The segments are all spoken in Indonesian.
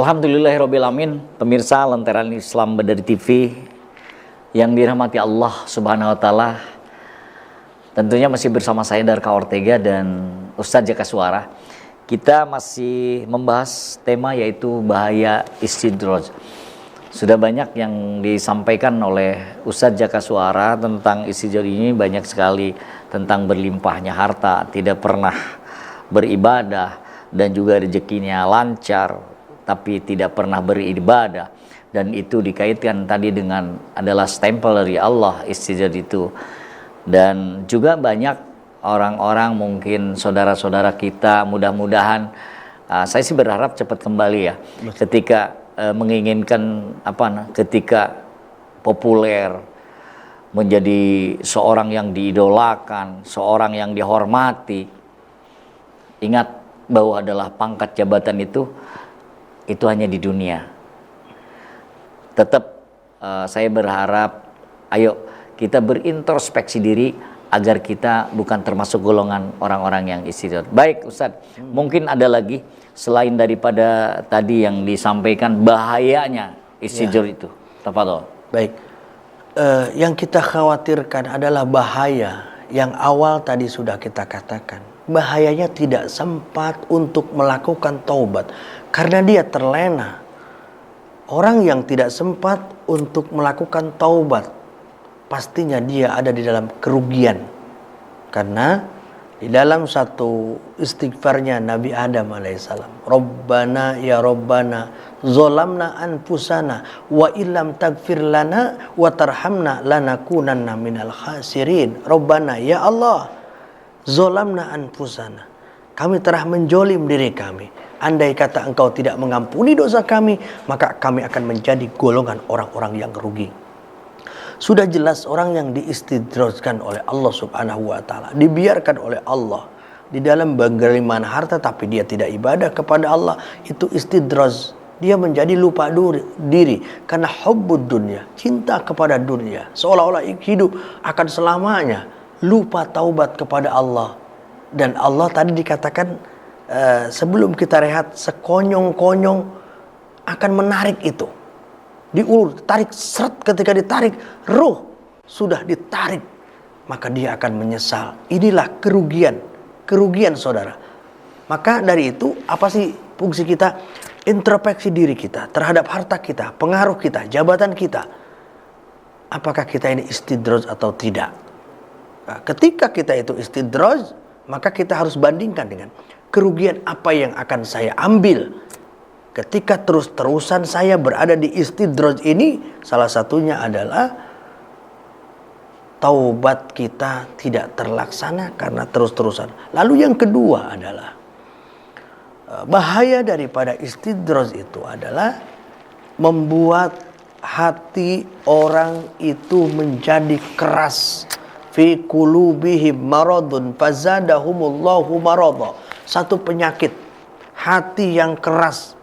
Alhamdulillahirrabbilalamin, pemirsa Lentera Islam Badari TV yang dirahmati Allah Subhanahu wa Ta'ala. Tentunya masih bersama saya Darka Ortega dan Ustadz Jaka Suara. Kita masih membahas tema yaitu bahaya istidraj. Sudah banyak yang disampaikan oleh Ustadz Jaka Suara tentang istidraj ini, banyak sekali tentang berlimpahnya harta, tidak pernah beribadah, dan juga rezekinya lancar tapi tidak pernah beribadah, dan itu dikaitkan tadi dengan adalah stempel dari Allah istidraj itu. Dan juga banyak orang-orang, mungkin saudara-saudara kita, mudah-mudahan saya sih berharap cepat kembali ya, ketika menginginkan ketika populer, menjadi seorang yang diidolakan, seorang yang dihormati. Ingat bahwa adalah pangkat jabatan itu hanya di dunia. Tetap saya berharap, ayo kita berintrospeksi diri agar kita bukan termasuk golongan orang-orang yang istidraj. Baik Ustadz, mungkin ada lagi selain daripada tadi yang disampaikan bahayanya istidraj itu. Tafadhol. Baik, yang kita khawatirkan adalah bahaya yang awal tadi sudah kita katakan. Bahayanya tidak sempat untuk melakukan taubat karena dia terlena. Orang yang tidak sempat untuk melakukan taubat, pastinya dia ada di dalam kerugian. Karena di dalam satu istighfarnya Nabi Adam alaihissalam, Rabbana ya Rabbana zolamna anfusana wa illam tagfir lana wa tarhamna lanakunanna minal khasirin. Rabbana ya Allah, zolamna anfusana, kami telah menjolim diri kami. Andai kata engkau tidak mengampuni dosa kami, maka kami akan menjadi golongan orang-orang yang rugi. Sudah jelas orang yang diistidrajkan oleh Allah Subhanahu wa Ta'ala, dibiarkan oleh Allah di dalam penggaliman harta tapi dia tidak ibadah kepada Allah, itu istidraj. Dia menjadi lupa diri karena hubbud dunya, cinta kepada dunia, seolah-olah hidup akan selamanya, lupa taubat kepada Allah. Dan Allah tadi dikatakan sebelum kita rehat, sekonyong-konyong akan menarik itu, diulur, tarik, seret. Ketika ditarik, ruh sudah ditarik, maka dia akan menyesal. Inilah kerugian saudara. Maka dari itu, apa sih fungsi kita? Introspeksi diri kita terhadap harta kita, pengaruh kita, jabatan kita. Apakah kita ini istidraj atau tidak? Nah, ketika kita itu istidraj, maka kita harus bandingkan dengan kerugian apa yang akan saya ambil ketika terus-terusan saya berada di istidraj ini. Salah satunya adalah taubat kita tidak terlaksana karena terus-terusan. Lalu yang kedua adalah bahaya daripada istidraj itu adalah membuat hati orang itu menjadi keras. Fi qulubihim maradun fazadahumullahu marada. Satu penyakit, hati yang keras,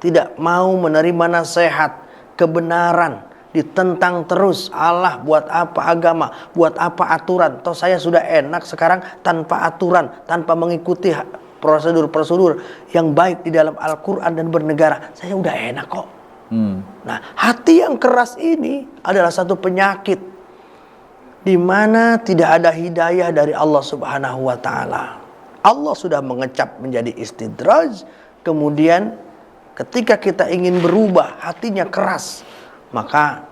tidak mau menerima nasihat, kebenaran, ditentang terus. Allah buat apa agama, buat apa aturan? Toh saya sudah enak sekarang tanpa aturan, tanpa mengikuti prosedur-prosedur yang baik di dalam Al-Quran dan bernegara. Saya udah enak kok. Nah, hati yang keras ini adalah satu penyakit di mana tidak ada hidayah dari Allah Subhanahu wa Ta'ala. Allah sudah mengecap menjadi istidraj. Kemudian ketika kita ingin berubah, hatinya keras, maka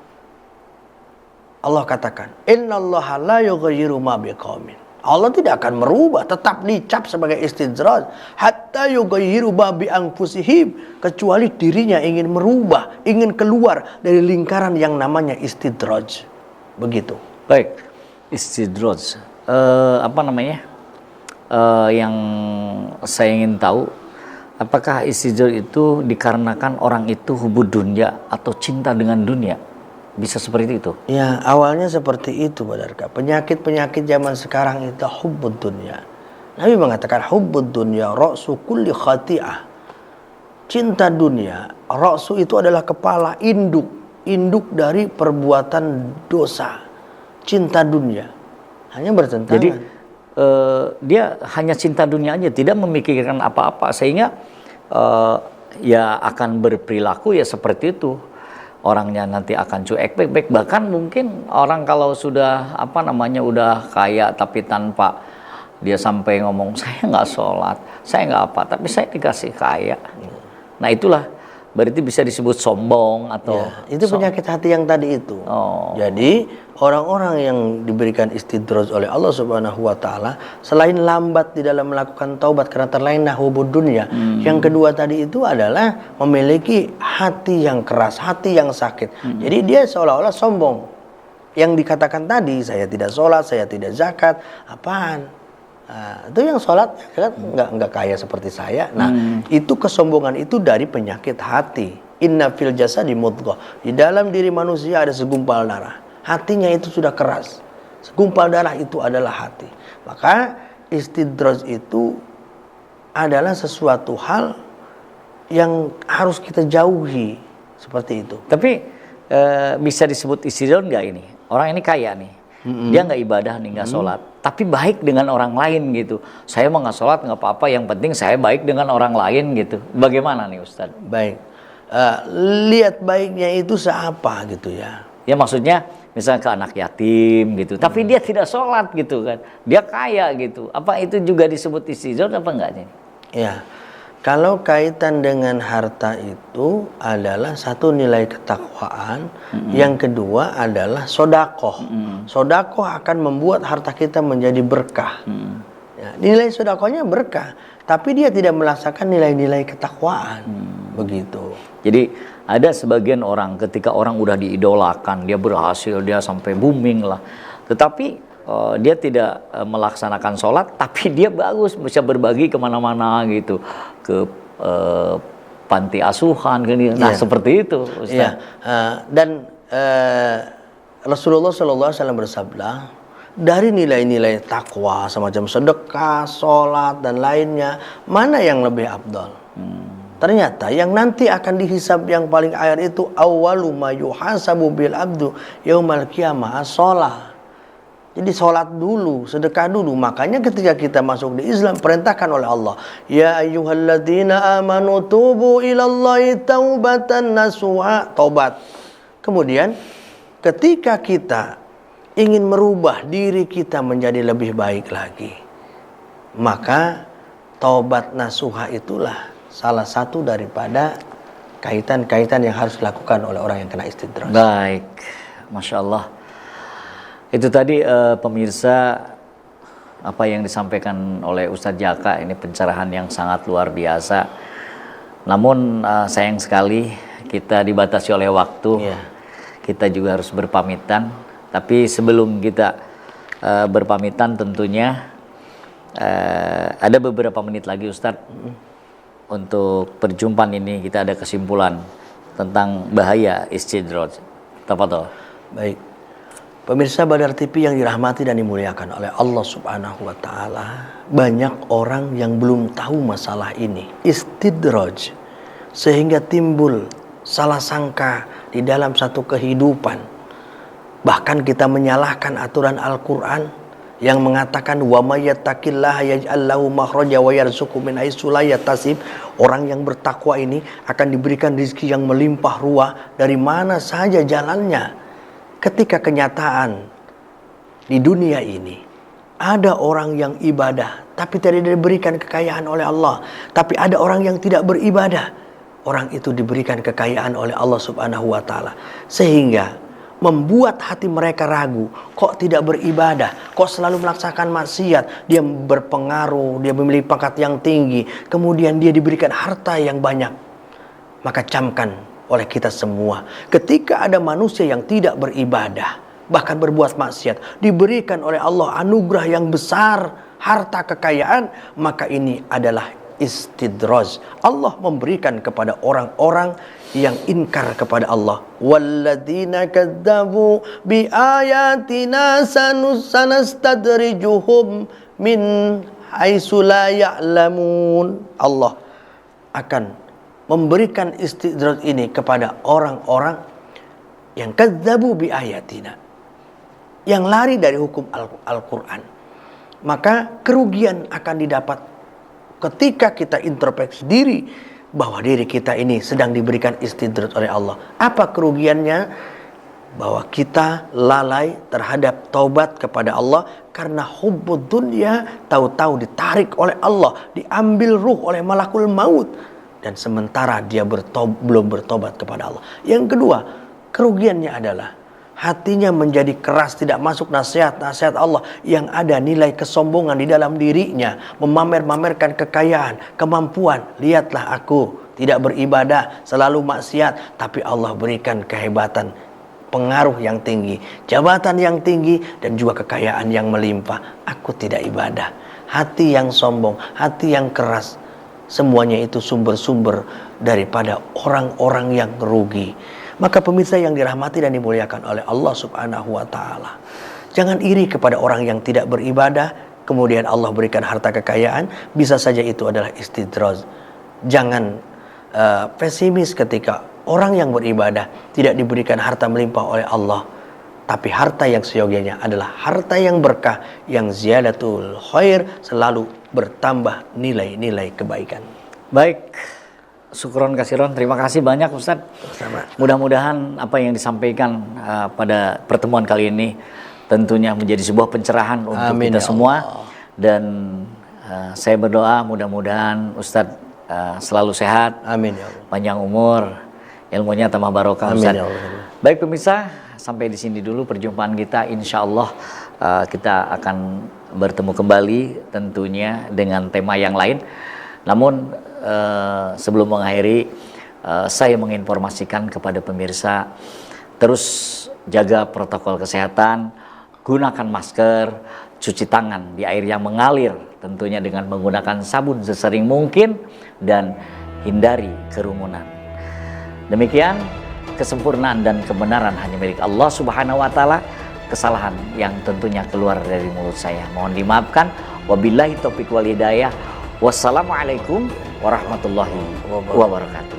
Allah katakan, innallaha la yughayyiru ma biqaumin. Allah tidak akan merubah, tetap dicap sebagai istidraj. Hatta yughayyiru ma bi anfusihim, kecuali dirinya ingin merubah, ingin keluar dari lingkaran yang namanya istidraj. Begitu. Baik, istidraj. Yang saya ingin tahu, apakah istidraj itu dikarenakan orang itu hubud dunya atau cinta dengan dunia? Bisa seperti itu? Ya, awalnya seperti itu, Badarka. Penyakit-penyakit zaman sekarang itu hubbud dunya. Nabi mengatakan hubbud dunya ra'su kulli khati'ah. Cinta dunia, ra'su itu adalah kepala, induk dari perbuatan dosa. Cinta dunia hanya bertentangan. Jadi dia hanya cinta dunia aja, tidak memikirkan apa-apa, sehingga ya akan berperilaku ya seperti itu. Orangnya nanti akan cuek baik-baik. Bahkan mungkin orang kalau sudah udah kaya tapi tanpa dia sampai ngomong saya nggak sholat, saya nggak apa, tapi saya dikasih kaya. Nah itulah berarti bisa disebut sombong atau itu penyakit hati yang tadi itu. Jadi orang-orang yang diberikan istidraj oleh Allah Subhanahu wa taala selain lambat di dalam melakukan taubat karena terlena hubud dunia, yang kedua tadi itu adalah memiliki hati yang keras, hati yang sakit. Jadi dia seolah-olah sombong. Yang dikatakan tadi, saya tidak sholat, saya tidak zakat, apaan? Nah, itu yang sholat kan nggak kaya seperti saya. Nah, itu kesombongan itu dari penyakit hati. Inna fil jasadi mudghah. Di dalam diri manusia ada segumpal darah. Hatinya itu sudah keras. Segumpal darah itu adalah hati. Maka istidraj itu adalah sesuatu hal yang harus kita jauhi seperti itu. Tapi bisa disebut istidraj nggak ini? Orang ini kaya nih. Dia nggak ibadah nih, nggak sholat, tapi baik dengan orang lain gitu. Saya mau nggak sholat nggak apa-apa, yang penting saya baik dengan orang lain gitu. Bagaimana nih Ustadz? Baik, lihat baiknya itu seapa gitu ya. Ya maksudnya misalnya ke anak yatim gitu, tapi dia tidak sholat gitu kan, dia kaya gitu. Apa itu juga disebut istidraj apa enggak nih? Ya, kalau kaitan dengan harta itu adalah satu nilai ketakwaan, yang kedua adalah sodakoh. Sodakoh akan membuat harta kita menjadi berkah. Ya, nilai sodakohnya berkah, tapi dia tidak melaksanakan nilai-nilai ketakwaan. Begitu. Jadi ada sebagian orang ketika orang udah diidolakan, dia berhasil, dia sampai booming lah. Tetapi dia tidak melaksanakan sholat, tapi dia bagus, bisa berbagi kemana-mana gitu, ke panti asuhan, nah seperti itu, Ustaz. Dan Rasulullah SAW bersabda, dari nilai-nilai takwa semacam sedekah, sholat dan lainnya, mana yang lebih afdal? Ternyata yang nanti akan dihisab yang paling akhir itu awwalu ma yuhasabu bil abdu yaumal qiyamah as-shalah. Jadi sholat dulu, sedekah dulu. Makanya ketika kita masuk di Islam, perintahkan oleh Allah, ya ayyuhalladzina amanu tubu ilallahi taubatan nasuha, taubat. Kemudian ketika kita ingin merubah diri kita menjadi lebih baik lagi, maka taubat nasuha itulah salah satu daripada kaitan-kaitan yang harus dilakukan oleh orang yang kena istidraj. Baik, Masya Allah. Itu tadi pemirsa apa yang disampaikan oleh Ustadz Jaka, ini pencerahan yang sangat luar biasa. Namun sayang sekali kita dibatasi oleh waktu. Kita juga harus berpamitan. Tapi sebelum kita berpamitan tentunya ada beberapa menit lagi Ustadz untuk perjumpaan ini. Kita ada kesimpulan tentang bahaya istidraj. Tafadhol. Baik. Pemirsa Badar TV yang dirahmati dan dimuliakan oleh Allah Subhanahu wa taala, banyak orang yang belum tahu masalah ini, istidraj, sehingga timbul salah sangka di dalam satu kehidupan. Bahkan kita menyalahkan aturan Al-Qur'an yang mengatakan wa may yattaqillaha yaj'al lahu makhraja wa yarzuqhu min haitsu la yahtasib. Orang yang bertakwa ini akan diberikan rezeki yang melimpah ruah dari mana saja jalannya. Ketika kenyataan di dunia ini ada orang yang ibadah tapi tidak diberikan kekayaan oleh Allah, tapi ada orang yang tidak beribadah, orang itu diberikan kekayaan oleh Allah Subhanahu wa taala, sehingga membuat hati mereka ragu, kok tidak beribadah, kok selalu melaksanakan maksiat, dia berpengaruh, dia memiliki pangkat yang tinggi, kemudian dia diberikan harta yang banyak. Maka camkan oleh kita semua, ketika ada manusia yang tidak beribadah, bahkan berbuat maksiat, diberikan oleh Allah anugerah yang besar, harta kekayaan, maka ini adalah istidraj. Allah memberikan kepada orang-orang yang ingkar kepada Allah. Walladzina kadzabu bi ayatina sanastadrijuhum min haitsu la ya'lamun. Allah akan memberikan istidraj ini kepada orang-orang yang kadzabu bi ayatina, yang lari dari hukum Al-Quran. Maka kerugian akan didapat ketika kita introspeksi diri bahwa diri kita ini sedang diberikan istidraj oleh Allah. Apa kerugiannya? Bahwa kita lalai terhadap taubat kepada Allah karena hubbud dunya, tahu-tahu ditarik oleh Allah, diambil ruh oleh malakul maut, dan sementara dia belum bertobat kepada Allah. Yang kedua, kerugiannya adalah hatinya menjadi keras, tidak masuk nasihat-nasihat Allah, yang ada nilai kesombongan di dalam dirinya, memamer-mamerkan kekayaan, kemampuan. Lihatlah aku tidak beribadah, selalu maksiat, tapi Allah berikan kehebatan, pengaruh yang tinggi, jabatan yang tinggi, dan juga kekayaan yang melimpah. Aku tidak ibadah. Hati yang sombong, hati yang keras, semuanya itu sumber-sumber daripada orang-orang yang rugi. Maka pemirsa yang dirahmati dan dimuliakan oleh Allah Subhanahu wa taala, jangan iri kepada orang yang tidak beribadah kemudian Allah berikan harta kekayaan. Bisa saja itu adalah istidraj. Jangan pesimis ketika orang yang beribadah tidak diberikan harta melimpah oleh Allah, tapi harta yang seyogianya adalah harta yang berkah, yang ziyadatul khair, selalu bertambah nilai-nilai kebaikan. Baik, syukron kasiron, terima kasih banyak Ustadz. Sama. Mudah-mudahan apa yang disampaikan pada pertemuan kali ini tentunya menjadi sebuah pencerahan untuk Amin, kita ya semua. Allah. Dan saya berdoa mudah-mudahan Ustadz selalu sehat, Amin ya Allah. panjang umur, ilmunya tambah barokah. Amin, Ustadz. ya Allah. Baik pemirsa, sampai di sini dulu perjumpaan kita. Insya Allah kita akan bertemu kembali tentunya dengan tema yang lain. Namun sebelum mengakhiri, saya menginformasikan kepada pemirsa, terus jaga protokol kesehatan, gunakan masker, cuci tangan di air yang mengalir, tentunya dengan menggunakan sabun sesering mungkin, dan hindari kerumunan. Demikian, kesempurnaan dan kebenaran hanya milik Allah Subhanahu wa taala. Kesalahan yang tentunya keluar dari mulut saya mohon dimaafkan. Wabillahi taufiq wal hidayah. Wassalamualaikum warahmatullahi wabarakatuh.